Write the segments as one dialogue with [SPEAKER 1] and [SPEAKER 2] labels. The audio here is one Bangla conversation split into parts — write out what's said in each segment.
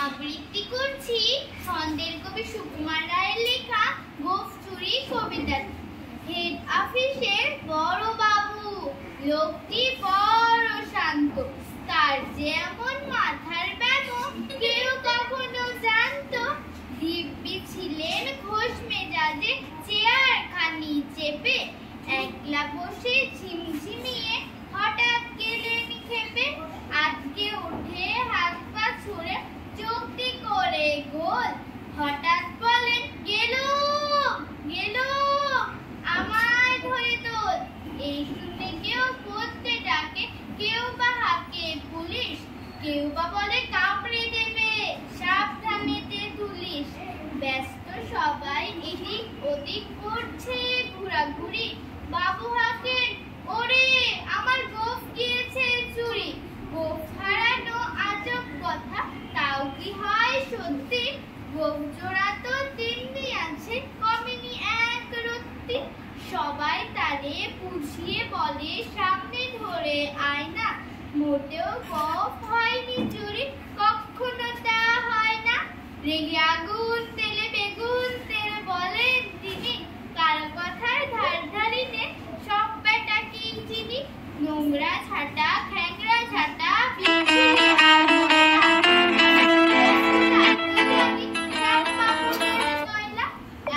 [SPEAKER 1] আবৃত্তি করছি ছন্দের কবি সুকুমার রায়ের লেখা গোঁফ চুরি কবিতা। হেড অফিসের বড় বাবু, লোকটি বড় শান্ত, তার যেমন মাথার ব্যামো কেউ কখনো জানতো। দিব্যি ছিলেন ঘোষ মেজাজে, চেয়ার খানি চেপে একলা বসে ঝিমঝিমিয়ে হঠাৎ গেলেন খেপে। আজকে উঠে হাত পা ছুঁড়ে চোখটি করে গোল, হঠাৎ বলেন গেলুম গেলুম আমায় ধরে তোল। এই শুনে কেউ পড়তে ডাকে, কেউ বা হাঁকে পুলিশ, কেউ বা বলে কামড়ে দেবে সাবধানেতে তুলিস। ব্যস্ত সবাই এদিক ওদিক করছে ঘোরাঘুরি, বাবু হাঁকেন ওরে আমার গোঁফ গিয়েছে চুরি। গোঁফ হারানো আজব কথা, তাও কি হয় সত্যি? গোঁফ জোড়া তো তিন্নি আছে, কমেনি এক রত্তি। সবাই তারে বুঝিয়ে বলে সামনে ধরে আয়না, মোটেও গোঁফ হয়নি চুরি, কখনো তা হয় না। রেগে আগুন তেলে বেগুন তেল বলেন তিনি, কার কথার ধার ধারিতে সব বেটা কি চিনি। নোংরা ঝাঁটা খ্যাংরা ঝাঁটা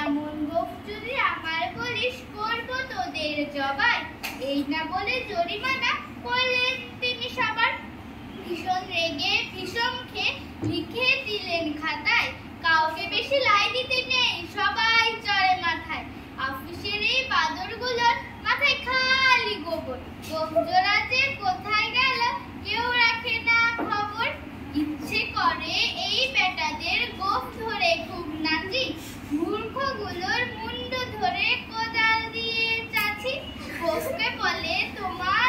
[SPEAKER 1] এমন গোঁফ যদি আমার বলিস করবো তোদের জবাই। এই না বলে জরিমানা করলেন তিনি সবার। ভীষণ রেগে ভীষণ খেয়ে লিখে দিলেন খাতায়, কাউকে বেশি লাই দিতে নেই সবাই চড়ে মাথায়। অফিসের এই বাদরগুলোর মাথায় খালি গোবর, গোঁফ জোড়া যে কোথায় গেল কেউ রাখে না খবর। ইচ্ছে করে এই বেটাদের গোঁফ ধরে খুব নাচি, মূর্খগুলোর মুন্ড ধরে কোদাল দিয়ে চাচি। গোঁফকে বলে তোমার